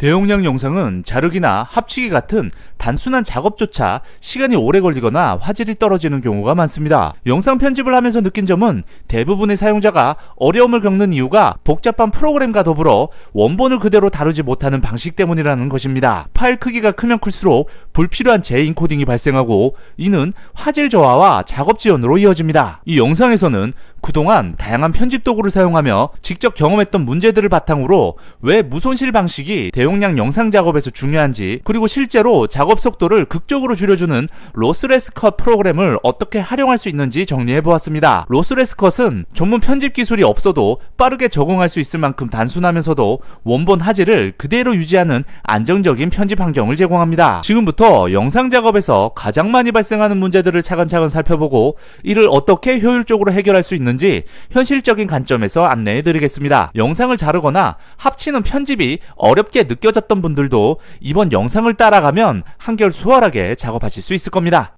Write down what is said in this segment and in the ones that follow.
대용량 영상은 자르기나 합치기 같은 단순한 작업조차 시간이 오래 걸리거나 화질이 떨어지는 경우가 많습니다. 영상 편집을 하면서 느낀 점은 대부분의 사용자가 어려움을 겪는 이유가 복잡한 프로그램과 더불어 원본을 그대로 다루지 못하는 방식 때문이라는 것입니다. 파일 크기가 크면 클수록 불필요한 재인코딩이 발생하고 이는 화질 저하와 작업 지연으로 이어집니다. 이 영상에서는 그동안 다양한 편집 도구를 사용하며 직접 경험했던 문제들을 바탕으로 왜 무손실 방식이 대용량 영상 작업에서 중요한지, 그리고 실제로 작업 속도를 극적으로 줄여주는 로스레스 컷 프로그램을 어떻게 활용할 수 있는지 정리해보았습니다. 로스레스 컷은 전문 편집 기술이 없어도 빠르게 적응할 수 있을 만큼 단순하면서도 원본 화질을 그대로 유지하는 안정적인 편집 환경을 제공합니다. 지금부터 영상 작업에서 가장 많이 발생하는 문제들을 차근차근 살펴보고 이를 어떻게 효율적으로 해결할 수 있는지 현실적인 관점에서 안내해드리겠습니다. 영상을 자르거나 합치는 편집이 어렵게 느껴졌던 분들도 이번 영상을 따라가면 한결 수월하게 작업하실 수 있을 겁니다.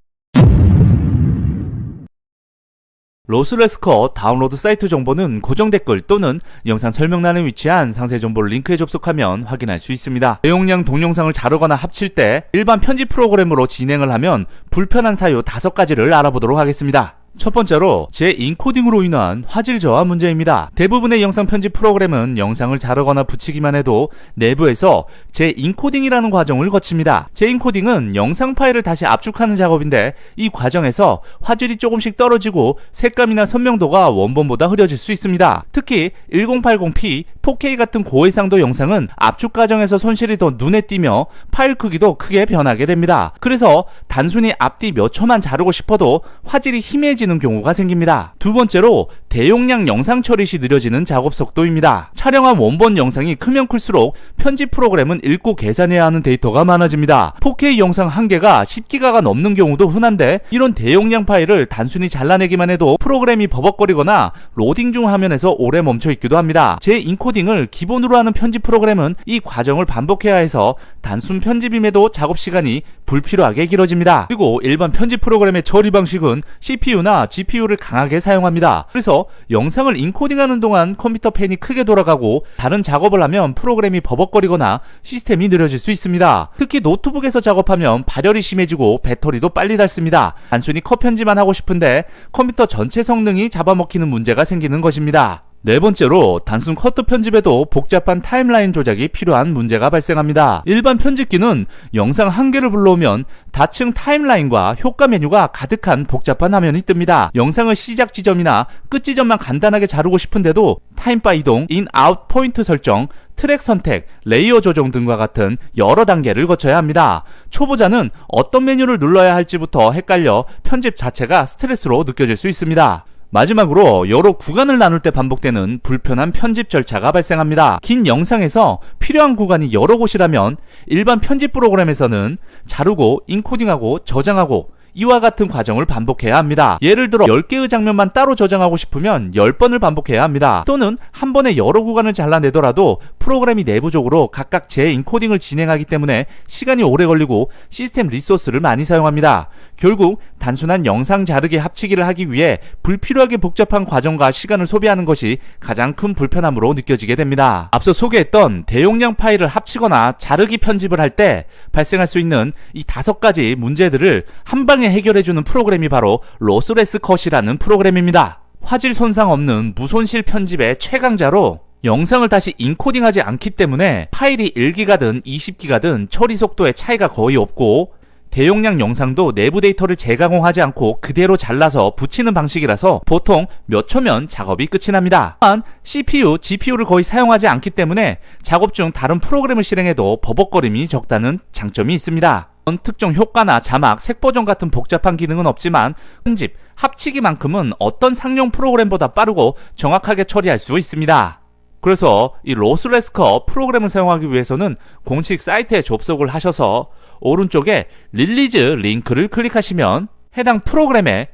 로스레스 컷 다운로드 사이트 정보는 고정 댓글 또는 영상 설명란에 위치한 상세 정보를 링크에 접속하면 확인할 수 있습니다. 대용량 동영상을 자르거나 합칠 때 일반 편집 프로그램으로 진행을 하면 불편한 사유 5가지를 알아보도록 하겠습니다. 첫 번째로 재인코딩으로 인한 화질 저하 문제입니다. 대부분의 영상 편집 프로그램은 영상을 자르거나 붙이기만 해도 내부에서 재인코딩이라는 과정을 거칩니다. 재인코딩은 영상 파일을 다시 압축하는 작업인데 이 과정에서 화질이 조금씩 떨어지고 색감이나 선명도가 원본보다 흐려질 수 있습니다. 특히 1080p, 4K 같은 고해상도 영상은 압축 과정에서 손실이 더 눈에 띄며 파일 크기도 크게 변하게 됩니다. 그래서 단순히 앞뒤 몇 초만 자르고 싶어도 화질이 희미해지는 경우가 생깁니다. 두 번째로 대용량 영상 처리 시 느려지는 작업 속도입니다. 촬영한 원본 영상이 크면 클수록 편집 프로그램은 읽고 계산해야 하는 데이터가 많아집니다. 4K 영상 한 개가 10기가가 넘는 경우도 흔한데 이런 대용량 파일을 단순히 잘라내기만 해도 프로그램이 버벅거리거나 로딩 중 화면에서 오래 멈춰 있기도 합니다. 재인코딩을 기본으로 하는 편집 프로그램은 이 과정을 반복해야 해서 단순 편집임에도 작업 시간이 불필요하게 길어집니다. 그리고 일반 편집 프로그램의 처리 방식은 CPU나 GPU를 강하게 사용합니다. 그래서 영상을 인코딩하는 동안 컴퓨터 팬이 크게 돌아가고 다른 작업을 하면 프로그램이 버벅거리거나 시스템이 느려질 수 있습니다. 특히 노트북에서 작업하면 발열이 심해지고 배터리도 빨리 닳습니다. 단순히 컷 편집만 하고 싶은데 컴퓨터 전체 성능이 잡아먹히는 문제가 생기는 것입니다. 네 번째로 단순 커트 편집에도 복잡한 타임라인 조작이 필요한 문제가 발생합니다. 일반 편집기는 영상 한 개를 불러오면 다층 타임라인과 효과 메뉴가 가득한 복잡한 화면이 뜹니다. 영상의 시작 지점이나 끝 지점만 간단하게 자르고 싶은데도 타임바 이동, 인, 아웃 포인트 설정, 트랙 선택, 레이어 조정 등과 같은 여러 단계를 거쳐야 합니다. 초보자는 어떤 메뉴를 눌러야 할지부터 헷갈려 편집 자체가 스트레스로 느껴질 수 있습니다. 마지막으로 여러 구간을 나눌 때 반복되는 불편한 편집 절차가 발생합니다. 긴 영상에서 필요한 구간이 여러 곳이라면 일반 편집 프로그램에서는 자르고 인코딩하고 저장하고 이와 같은 과정을 반복해야 합니다. 예를 들어 10개의 장면만 따로 저장하고 싶으면 10번을 반복해야 합니다. 또는 한 번에 여러 구간을 잘라내더라도 프로그램이 내부적으로 각각 재인코딩을 진행하기 때문에 시간이 오래 걸리고 시스템 리소스를 많이 사용합니다. 결국 단순한 영상 자르기 합치기를 하기 위해 불필요하게 복잡한 과정과 시간을 소비하는 것이 가장 큰 불편함으로 느껴지게 됩니다. 앞서 소개했던 대용량 파일을 합치거나 자르기 편집을 할 때 발생할 수 있는 이 5가지 문제들을 한 방에 해결해주는 프로그램이 바로 로스레스 컷이라는 프로그램입니다. 화질 손상 없는 무손실 편집의 최강자로 영상을 다시 인코딩하지 않기 때문에 파일이 1기가든 20기가든 처리 속도에 차이가 거의 없고 대용량 영상도 내부 데이터를 재가공하지 않고 그대로 잘라서 붙이는 방식이라서 보통 몇 초면 작업이 끝이 납니다. 또한 CPU, GPU를 거의 사용하지 않기 때문에 작업 중 다른 프로그램을 실행해도 버벅거림이 적다는 장점이 있습니다. 특정 효과나 자막, 색 버전 같은 복잡한 기능은 없지만 편집, 합치기만큼은 어떤 상용 프로그램보다 빠르고 정확하게 처리할 수 있습니다. 그래서 이 로스레스 컷 프로그램을 사용하기 위해서는 공식 사이트에 접속을 하셔서 오른쪽에 릴리즈 링크를 클릭하시면 해당 프로그램의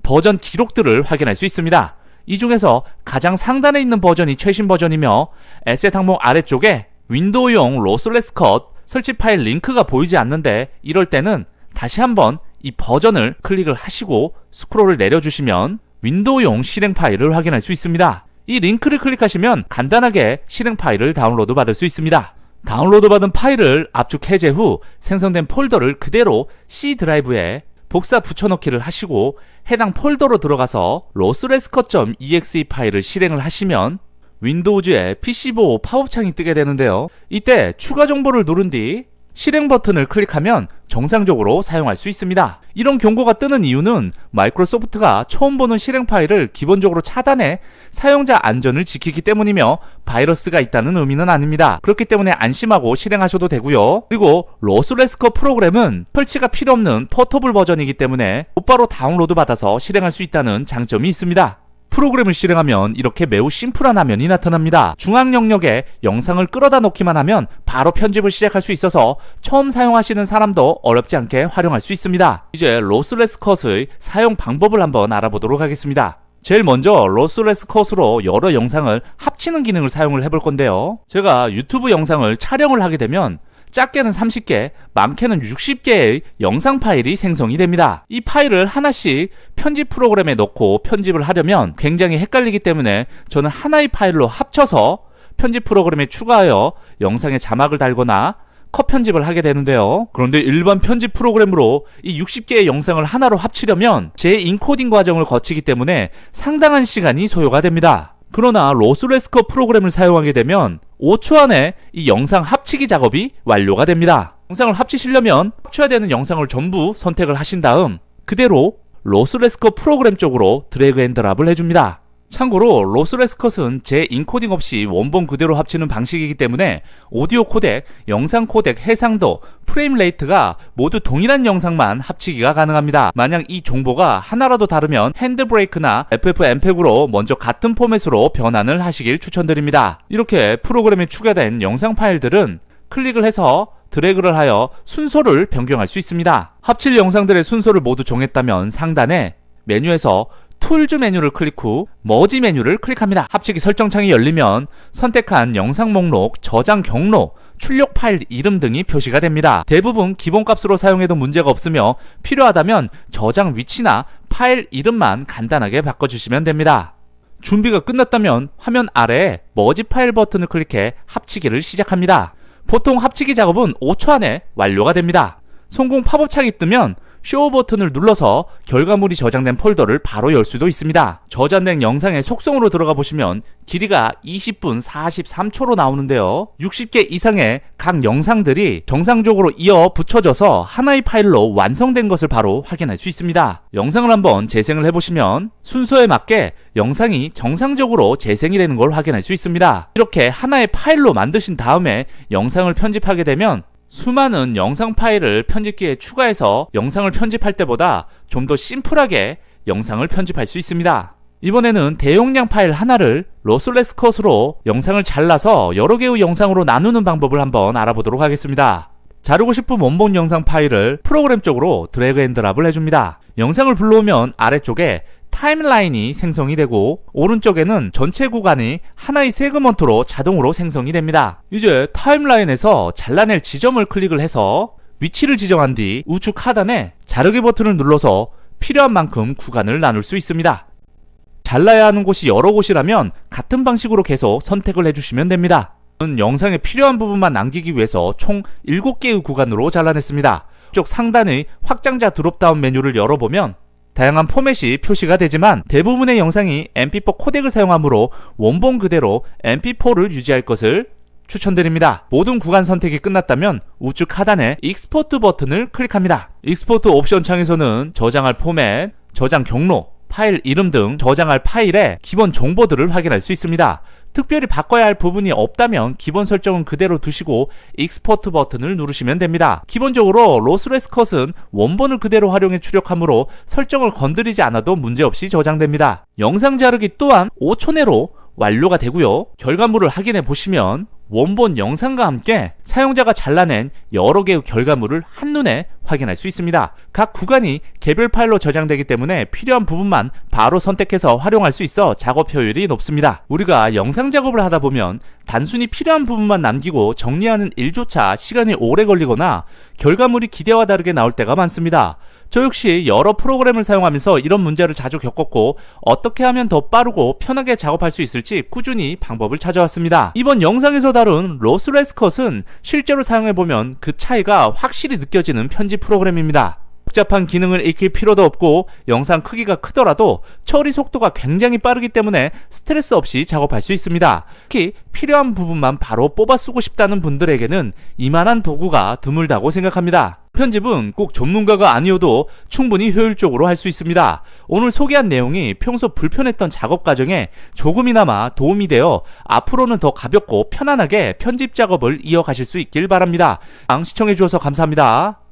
버전 기록들을 확인할 수 있습니다. 이 중에서 가장 상단에 있는 버전이 최신 버전이며 에셋 항목 아래쪽에 윈도우용 로스레스 컷 설치 파일 링크가 보이지 않는데 이럴 때는 다시 한번 이 버전을 클릭을 하시고 스크롤을 내려주시면 윈도우용 실행 파일을 확인할 수 있습니다. 이 링크를 클릭하시면 간단하게 실행 파일을 다운로드 받을 수 있습니다. 다운로드받은 파일을 압축 해제 후 생성된 폴더를 그대로 C 드라이브에 복사 붙여넣기를 하시고 해당 폴더로 들어가서 losslesscore.exe 파일을 실행을 하시면 윈도우즈의 PC4 팝업 창이 뜨게 되는데요. 이때 추가 정보를 누른 뒤 실행 버튼을 클릭하면 정상적으로 사용할 수 있습니다. 이런 경고가 뜨는 이유는 마이크로소프트가 처음 보는 실행 파일을 기본적으로 차단해 사용자 안전을 지키기 때문이며 바이러스가 있다는 의미는 아닙니다. 그렇기 때문에 안심하고 실행하셔도 되고요. 그리고 로스레스커 프로그램은 설치가 필요 없는 포터블 버전이기 때문에 곧바로 다운로드 받아서 실행할 수 있다는 장점이 있습니다. 프로그램을 실행하면 이렇게 매우 심플한 화면이 나타납니다. 중앙 영역에 영상을 끌어다 놓기만 하면 바로 편집을 시작할 수 있어서 처음 사용하시는 사람도 어렵지 않게 활용할 수 있습니다. 이제 로스레스 컷의 사용 방법을 한번 알아보도록 하겠습니다. 제일 먼저 로스레스 컷으로 여러 영상을 합치는 기능을 사용을 해볼 건데요. 제가 유튜브 영상을 촬영을 하게 되면 작게는 30개, 많게는 60개의 영상 파일이 생성이 됩니다. 이 파일을 하나씩 편집 프로그램에 넣고 편집을 하려면 굉장히 헷갈리기 때문에 저는 하나의 파일로 합쳐서 편집 프로그램에 추가하여 영상에 자막을 달거나 컷 편집을 하게 되는데요. 그런데 일반 편집 프로그램으로 이 60개의 영상을 하나로 합치려면 재인코딩 과정을 거치기 때문에 상당한 시간이 소요가 됩니다. 그러나 로스레스커 프로그램을 사용하게 되면 5초 안에 이 영상 합치기 작업이 완료가 됩니다. 영상을 합치시려면 합쳐야 되는 영상을 전부 선택을 하신 다음 그대로 로스레스커 프로그램 쪽으로 드래그 앤 드랍을 해줍니다. 참고로 로스레스컷은 재인코딩 없이 원본 그대로 합치는 방식이기 때문에 오디오 코덱, 영상 코덱, 해상도, 프레임 레이트가 모두 동일한 영상만 합치기가 가능합니다. 만약 이 정보가 하나라도 다르면 핸드브레이크나 FFmpeg으로 먼저 같은 포맷으로 변환을 하시길 추천드립니다. 이렇게 프로그램에 추가된 영상 파일들은 클릭을 해서 드래그를 하여 순서를 변경할 수 있습니다. 합칠 영상들의 순서를 모두 정했다면 상단에 메뉴에서 툴즈 메뉴를 클릭 후 머지 메뉴를 클릭합니다. 합치기 설정창이 열리면 선택한 영상 목록, 저장 경로, 출력 파일 이름 등이 표시가 됩니다. 대부분 기본값으로 사용해도 문제가 없으며 필요하다면 저장 위치나 파일 이름만 간단하게 바꿔주시면 됩니다. 준비가 끝났다면 화면 아래에 머지 파일 버튼을 클릭해 합치기를 시작합니다. 보통 합치기 작업은 5초 안에 완료가 됩니다. 성공 팝업 창이 뜨면 쇼 버튼을 눌러서 결과물이 저장된 폴더를 바로 열 수도 있습니다. 저장된 영상의 속성으로 들어가 보시면 길이가 20분 43초로 나오는데요. 60개 이상의 각 영상들이 정상적으로 이어 붙여져서 하나의 파일로 완성된 것을 바로 확인할 수 있습니다. 영상을 한번 재생을 해보시면 순서에 맞게 영상이 정상적으로 재생이 되는 걸 확인할 수 있습니다. 이렇게 하나의 파일로 만드신 다음에 영상을 편집하게 되면 수많은 영상 파일을 편집기에 추가해서 영상을 편집할 때보다 좀 더 심플하게 영상을 편집할 수 있습니다. 이번에는 대용량 파일 하나를 로스레스 컷으로 영상을 잘라서 여러 개의 영상으로 나누는 방법을 한번 알아보도록 하겠습니다. 자르고 싶은 원본 영상 파일을 프로그램 쪽으로 드래그 앤 드랍을 해줍니다. 영상을 불러오면 아래쪽에 타임라인이 생성이 되고 오른쪽에는 전체 구간이 하나의 세그먼트로 자동으로 생성이 됩니다. 이제 타임라인에서 잘라낼 지점을 클릭을 해서 위치를 지정한 뒤 우측 하단에 자르기 버튼을 눌러서 필요한 만큼 구간을 나눌 수 있습니다. 잘라야 하는 곳이 여러 곳이라면 같은 방식으로 계속 선택을 해주시면 됩니다. 저는 영상에 필요한 부분만 남기기 위해서 총 7개의 구간으로 잘라냈습니다. 쪽 상단의 확장자 드롭다운 메뉴를 열어보면 다양한 포맷이 표시가 되지만 대부분의 영상이 mp4 코덱을 사용하므로 원본 그대로 mp4를 유지할 것을 추천드립니다. 모든 구간 선택이 끝났다면 우측 하단에 익스포트 버튼을 클릭합니다. 익스포트 옵션 창에서는 저장할 포맷, 저장 경로, 파일 이름 등 저장할 파일의 기본 정보들을 확인할 수 있습니다. 특별히 바꿔야 할 부분이 없다면 기본 설정은 그대로 두시고 익스포트 버튼을 누르시면 됩니다. 기본적으로 로스레스 컷은 원본을 그대로 활용해 출력하므로 설정을 건드리지 않아도 문제없이 저장됩니다. 영상 자르기 또한 5초 내로 완료가 되고요. 결과물을 확인해 보시면 원본 영상과 함께 사용자가 잘라낸 여러 개의 결과물을 한눈에 확인할 수 있습니다. 각 구간이 개별 파일로 저장되기 때문에 필요한 부분만 바로 선택해서 활용할 수 있어 작업 효율이 높습니다. 우리가 영상 작업을 하다 보면 단순히 필요한 부분만 남기고 정리하는 일조차 시간이 오래 걸리거나 결과물이 기대와 다르게 나올 때가 많습니다. 저 역시 여러 프로그램을 사용하면서 이런 문제를 자주 겪었고 어떻게 하면 더 빠르고 편하게 작업할 수 있을지 꾸준히 방법을 찾아왔습니다. 이번 영상에서 다룬 로스레스컷은 실제로 사용해보면 그 차이가 확실히 느껴지는 편집 프로그램입니다. 복잡한 기능을 익힐 필요도 없고 영상 크기가 크더라도 처리 속도가 굉장히 빠르기 때문에 스트레스 없이 작업할 수 있습니다. 특히 필요한 부분만 바로 뽑아 쓰고 싶다는 분들에게는 이만한 도구가 드물다고 생각합니다. 편집은 꼭 전문가가 아니어도 충분히 효율적으로 할 수 있습니다. 오늘 소개한 내용이 평소 불편했던 작업 과정에 조금이나마 도움이 되어 앞으로는 더 가볍고 편안하게 편집 작업을 이어가실 수 있길 바랍니다. 시청해주셔서 감사합니다.